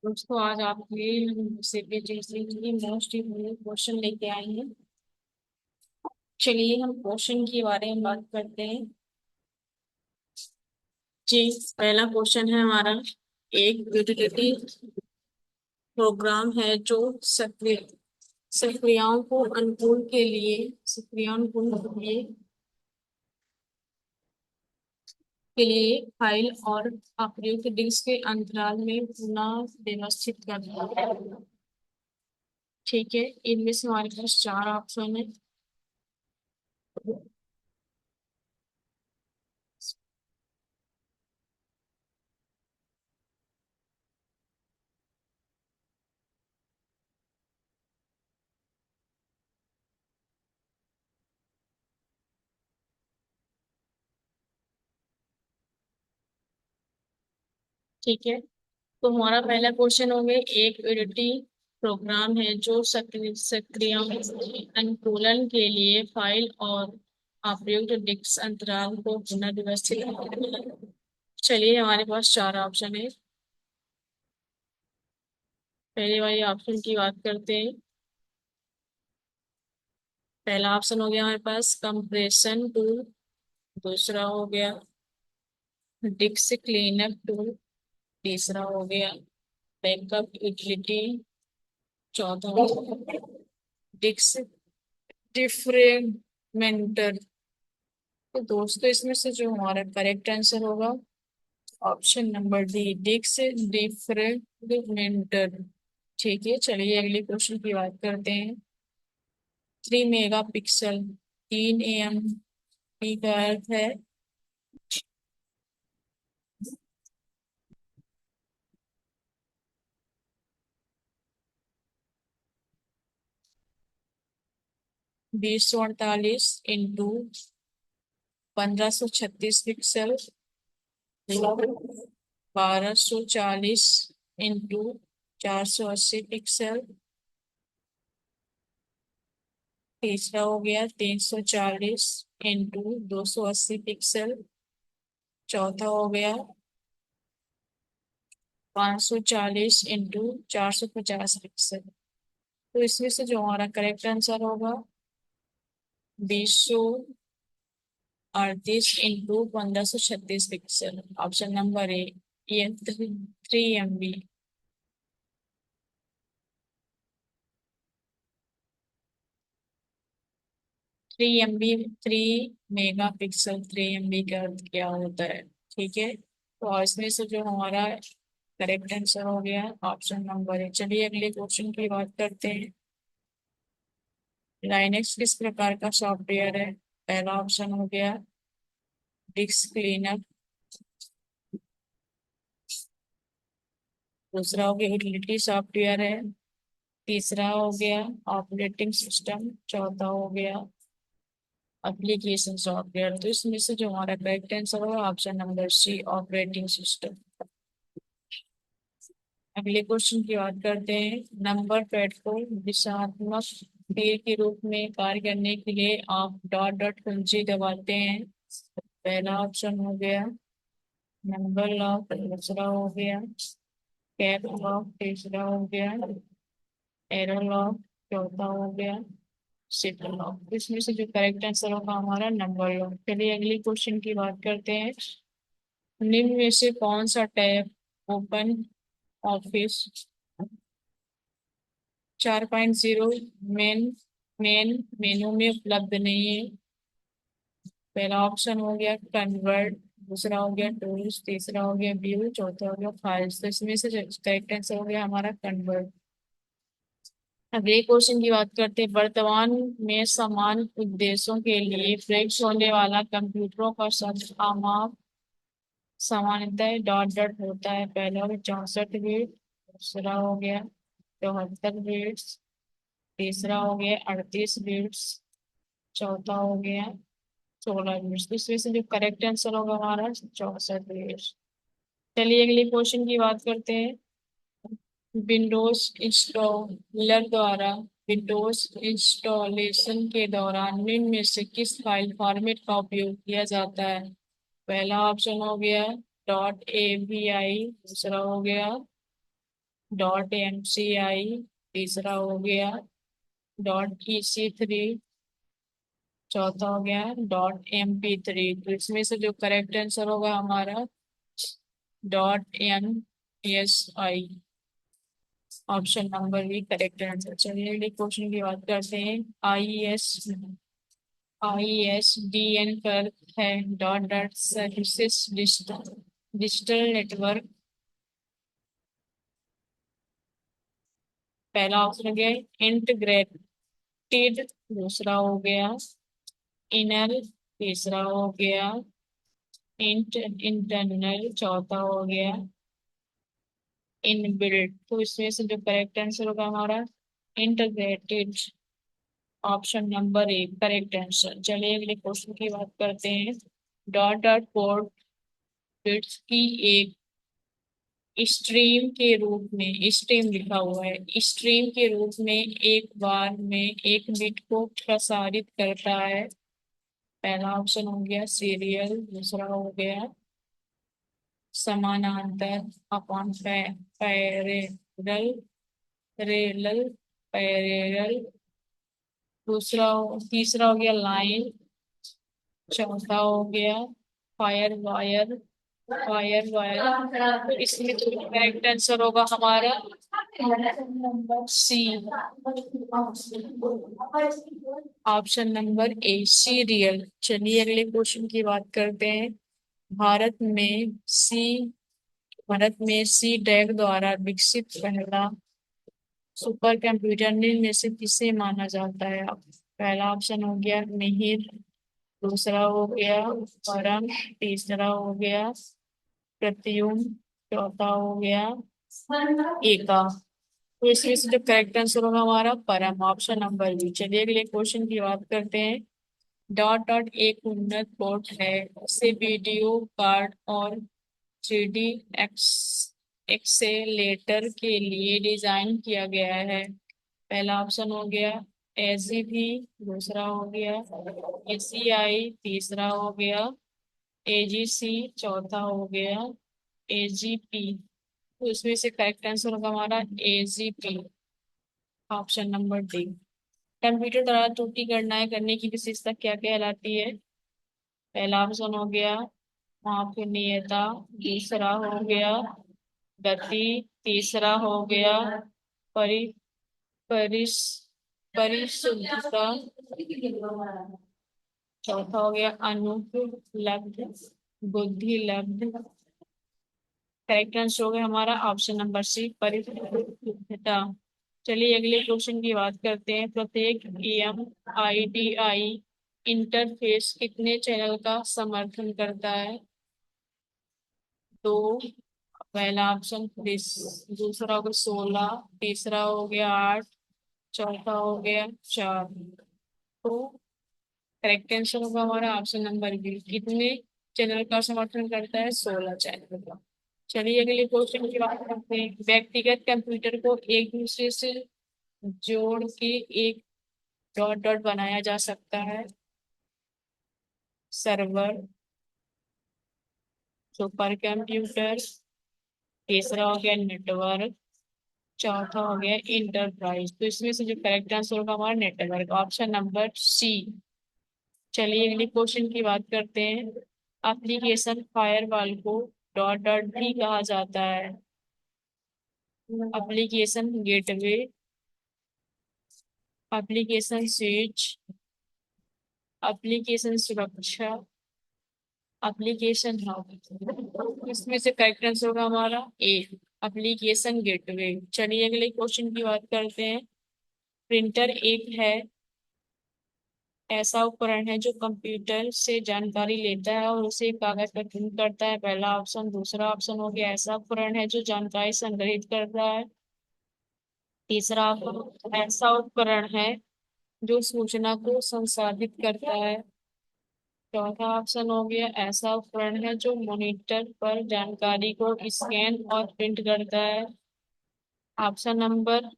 दोस्तों आज आपके लिए सीबीएसई की मोस्ट इम्पोर्टेंट क्वेश्चन लेके आए हैं। चलिए हम क्वेश्चन के बारे में बात करते हैं। जी, पहला क्वेश्चन है हमारा। एक यूटिलिटी प्रोग्राम है जो सक्रिय सक्रियाओं को अनुकूल के लिए सक्रियानुकूल के लिए फाइल और अप्रयुक्त डिस्क के अंतराल में पुनः व्यवस्थित करता है। ठीक है, इनमें से हमारे पास चार ऑप्शन है। ठीक है, तो हमारा पहला क्वेश्चन हो गया। एक यूनिटी प्रोग्राम है जो सक्रिय अनुकूलन के लिए फाइल और अप्रयुक्त डिस्क अंतराल को पुनः व्यवस्थित करता है। चलिए हमारे पास चार ऑप्शन है। पहले वाले ऑप्शन की बात करते हैं। पहला ऑप्शन हो गया हमारे पास कंप्रेशन टूल। दूसरा हो गया डिस्क क्लीनअप टूल। तीसरा हो गया बैकअप यूटिलिटी। चौथा डिस्क डिफ्रेगमेंटर। तो दोस्तों इसमें से जो हमारा करेक्ट आंसर होगा option number D, disc defragmenter. ठीक है, चलिए अगले क्वेश्चन की बात करते हैं। 3 मेगापिक्सल 3 एम पी का अर्थ है 2048 × 1536 पिक्सल 1240 × 480 पिक्सल। तीसरा हो गया 340 × 280 पिक्सल। चौथा हो गया 540 × 450 पिक्सल। तो इसमें से जो हमारा करेक्ट आंसर होगा 2038 × 1536 पिक्सल, ऑप्शन नंबर ए, ये 3 MB। 3 MB, 3 मेगापिक्सल 3 MB का अर्थ क्या होता है? ठीक है, तो इसमें से जो हमारा करेक्ट आंसर हो गया ऑप्शन नंबर है। चलिए अगले क्वेश्चन की बात करते हैं। लाइनेक्स किस प्रकार का सॉफ्टवेयर है? पहला ऑप्शन हो गया डिस्क क्लीनअप। दूसरा हो गया यूटिलिटी सॉफ्टवेयर है। तीसरा हो गया ऑपरेटिंग सिस्टम। चौथा हो गया एप्लीकेशन सॉफ्टवेयर। तो इसमें से जो हमारा करेक्ट आंसर होगा option number C, operating system. अगले क्वेश्चन की बात करते हैं। नंबर पैड को दिशात्मक तीर के रूप में कार्य करने के लिए आप डॉट डॉट कुंजी दबाते हैं। पहला ऑप्शन हो गया नंबर लॉक। दूसरा हो गया कैप लॉक। तीसरा हो गया एरो लॉक। चौथा हो गया शिफ्ट लॉक। इसमें से जो करेक्ट आंसर होगा हमारा नंबर लॉक। चलिए अगले क्वेश्चन की बात करते हैं। निम्न में से कौन सा tab open office 4.0 main main menu में उपलब्ध नहीं है? पहला ऑप्शन हो गया कन्वर्ट। दूसरा हो गया टूल्स। तीसरा हो गया व्यू। चौथा हो गया फाइल्स। तो इसमें से करेक्ट आंसर हो गया हमारा कन्वर्ट। अगले क्वेश्चन की बात करते हैं। वर्तमान में समान उद्देश्यों के लिए प्रयुक्त होने वाला कंप्यूटरों का शब्द आमाप सामान्यतः डॉट डॉट होता है। पहला हो गया 64 बिट। दूसरा हो गया 74 बिट्स। तीसरा हो गया 38 बिट्स। चौथा हो गया 16 बिट्स। तो इसमें से जो करेक्ट आंसर होगा हमारा 64 बिट्स। चलिए अगले क्वेश्चन की बात करते हैं। विंडोज इंस्टॉलर द्वारा विंडोज इंस्टॉलेशन के दौरान निम्न में से किस फाइल फॉर्मेट का उपयोग किया जाता है? पहला ऑप्शन हो गया .avi। दूसरा हो गया .mci तीसरा हो गया। .ec3 चौथा हो गया। .mp3 तो इसमें से जो करेक्ट आंसर होगा हमारा .msi option number B correct answer. चलिए अगले क्वेश्चन की बात करते हैं। ISDN पर है dot dot services digital digital network. पहला ऑप्शन हो गया इंटीग्रेटेड, दूसरा हो गया इनर, तीसरा हो गया इंटरनल, चौथा हो गया इनबिल्ट। तो इसमें से जो करेक्ट आंसर होगा हमारा integrated option number A correct answer. चलिए अगले क्वेश्चन की बात करते हैं। डॉट डॉट कोड बिट्स की एक स्ट्रीम के रूप में, स्ट्रीम लिखा हुआ है, स्ट्रीम के रूप में एक बार में एक बिट को प्रसारित करता है। पहला ऑप्शन हो गया सीरियल, दूसरा हो गया समानांतर अपॉन पैरेलल, रेलल पैरेलल, तीसरा हो गया लाइन, चौथा हो गया फायर वायर, फायर वायर। तो इसमें जो करेक्ट आंसर होगा हमारा C option number A serial. चलिए अगले क्वेश्चन की बात करते हैं। भारत में सी भारत में सी डैक द्वारा विकसित पहला सुपर कंप्यूटर निम्न में से किसे माना जाता है। पहला ऑप्शन हो गया मिहिर, दूसरा हो गया परम, तीसरा हो गया प्रत्युम, चौथा हो गया एका। तो इसमें से जो करेक्ट आंसर होगा हमारा परम ऑप्शन नंबर बी। चलिए अगले क्वेश्चन की बात करते हैं। डॉट डॉट एक उन्नत पोर्ट है, इसे वीडियो कार्ड और 3D एक्स एक्सेलेटर के लिए डिजाइन किया गया है। पहला ऑप्शन हो गया एजीपी, दूसरा हो गया एसीआई, तीसरा हो गया एजीसी, चौथा हो गया एजीपी। तो इसमें से करेक्ट आंसर होगा हमारा AGP option number D. Computer द्वारा त्रुटि गणनाएं करने की विशेषता क्या कहलाती है। पहला ऑप्शन हो गया मापनीयता, दूसरा हो गया गति, तीसरा हो गया परि परिस परिशुद्धता, चौथा हो गया अनुपलब्ध बुद्धिलब्ध। करेक्ट आंसर हो गया हमारा ऑप्शन नंबर सी परिशुद्धता। चलिए अगले क्वेश्चन की बात करते हैं। प्रत्येक EMIDI इंटरफेस कितने चैनल का समर्थन करता है। दो, पहला ऑप्शन दूसरा हो गया 16, तीसरा हो गया 8, चौथा हो गया 4। तो करेक्ट आंसर होगा हमारा ऑप्शन नंबर बी, कितने चैनल का समर्थन करता है, 16 चैनल का। चलिए अगले क्वेश्चन की बात करते हैं। व्यक्तिगत कंप्यूटर को एक दूसरे से जोड़ के एक डॉट डॉट बनाया जा सकता है। सर्वर, सुपर कंप्यूटर, तीसरा हो गया नेटवर्क, चौथा हो गया इंटरप्राइज। तो इसमें से जो करेक्ट आंसर होगा हमारा नेटवर्क ऑप्शन नंबर सी। चलिए अगले क्वेश्चन की बात करते हैं। Application firewall co dot dot भी कहा जाता है। Application gateway, application switch, application सुरक्षा, एप्लीकेशन हब। इसमें से करेक्ट आंसर होगा हमारा ए एप्लीकेशन गेटवे। चलिए अगले क्वेश्चन की बात करते हैं। प्रिंटर एक है ऐसा उपकरण है जो कंप्यूटर से जानकारी लेता है और उसे कागज पर प्रिंट करता है। पहला ऑप्शन, दूसरा ऑप्शन हो गया ऐसा उपकरण है जो जानकारी संग्रहित करता है। तीसरा ऑप्शन ऐसा उपकरण है जो सूचना को संसाधित करता है। चौथा ऑप्शन हो गया ऐसा उपकरण है जो मॉनिटर पर जानकारी को स्कैन और प्रिंट करता है। ऑप्शन नंबर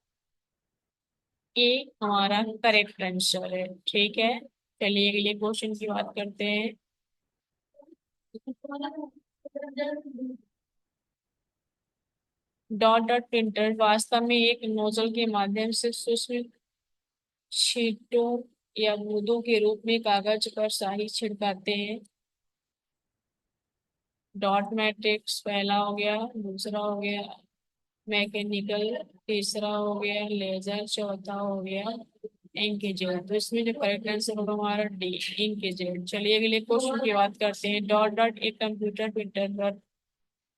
ए हमारा करेक्ट आंसर है। ठीक है, चलिए अगले क्वेश्चन की बात करते हैं। डॉट डॉट प्रिंटर वास्तव में एक नोजल के माध्यम से सूक्ष्म छींटों या बूंदों के रूप में कागज पर स्याही छिड़काते हैं। डॉट मैट्रिक्स पहला हो गया, दूसरा हो गया मैकेनिकल, तीसरा हो गया लेजर, चौथा हो गया इंकजेट। तो इसमें जो करेक्ट आंसर होगा हमारा डी, इंकजेट। चलिए अगले क्वेश्चन की बात करते हैं। डॉट डॉट एक कंप्यूटर प्रिंटर पर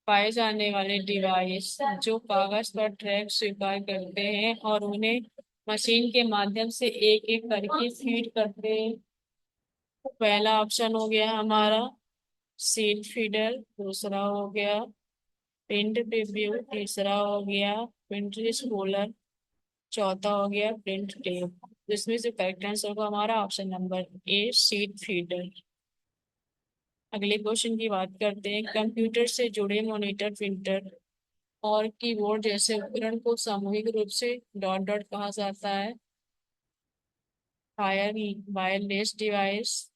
पाए जाने वाले डिवाइस जो कागज पर ट्रैक स्वीकार करते हैं और उन्हें मशीन के माध्यम से एक एक करके फीड करते हैं। पहला ऑप्शन हो गया हमारा सीड फीडर, दूसरा हो गया प्रिंट प्रीव्यू, तीसरा हो गया प्रिंट स्पूलर, चौथा हो गया प्रिंट टेप। जिसमें से करेक्ट आंसर होगा हमारा ऑप्शन नंबर ए, सीड फीडर। अगले क्वेश्चन की बात करते हैं। कंप्यूटर से जुड़े मॉनिटर, प्रिंटर और कीबोर्ड जैसे उपकरण को सामूहिक रूप से डॉट डॉट कहा जाता है। फायर वायरलेस डिवाइस,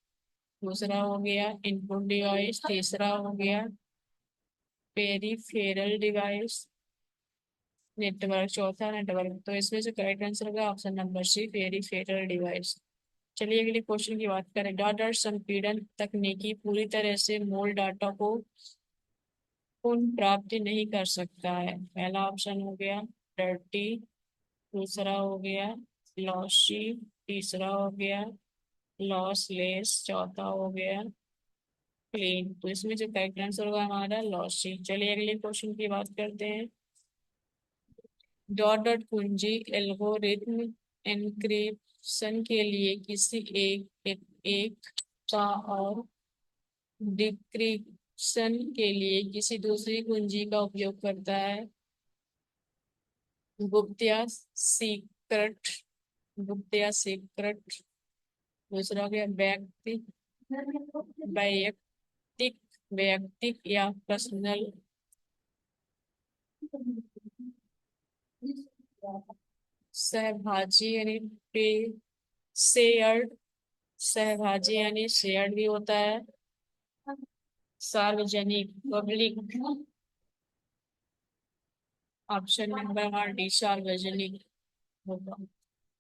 दूसरा हो गया इनपुट डिवाइस, तीसरा हो गया पेरिफेरल डिवाइस, नेटवर्क, चौथा नेटवर्क। तो इसमें से करेक्ट आंसर होगा option number C, peripheral device. चलिए अगले क्वेश्चन की बात करें। डाटा संपीड़न तकनीकी पूरी तरह से मूल डाटा को पुनः नहीं कर सकता है। पहला ऑप्शन हो गया डर्टी, दूसरा हो गया लॉसी, तीसरा हो गया लॉसलेस, चौथा हो गया क्लीन। तो इसमें जो करेक्ट आंसर होगा हमारा लॉसी। चलिए अगले क्वेश्चन की बात करते हैं। डॉट डॉट कुंजी एल्गोरिथ्म एन्क्रिप्शन के लिए किसी एक का और डिक्रिप्शन के लिए किसी दूसरी कुंजी का उपयोग करता है। गुप्त सीक्रेट, गुप्त सीक्रेट, दूसरा हो गया वैयक्तिक, वैयक्तिक या पर्सनल, सहभाजी यानी शेयर्ड, सहभाजी यानी शेयर्ड भी होता है। सार्वजनिक, पब्लिक, ऑप्शन नंबर हमारा डी, सार्वजनिक होगा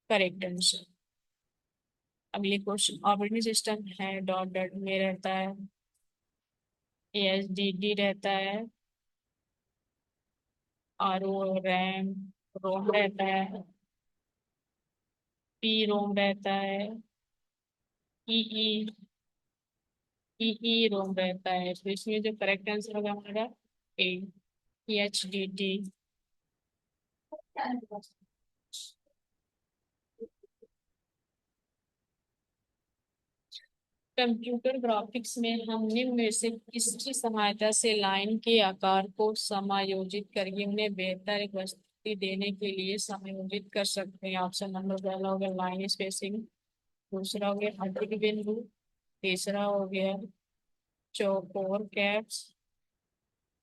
करेक्ट आंसर। अगले क्वेश्चन। ऑपरेटिंग सिस्टम है डॉट डॉट में रहता है, ASDD रहता है, RO रैम, रोम रहता है, P रोम रहता है, ई ई रोम रहता है। तो इसमें जो करेक्ट आंसर होगा हमारा ए, HDD। कंप्यूटर ग्राफिक्स में हम निम्न में से किसकी सहायता से लाइन के आकार को समायोजित करके उन्हें बेहतर एक प्रस्तुति देने के लिए समायोजित कर सकते हैं। ऑप्शन नंबर पहला हो गया लाइन स्पेसिंग, दूसरा हो गया अधिक बिंदु, तीसरा हो गया चौकोर कैप्स,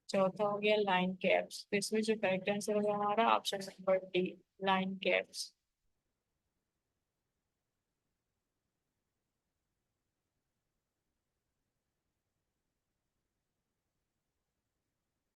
चौथा हो गया लाइन कैप्स। तो इसमें जो करेक्ट आंसर होगा हमारा option number D, line caps.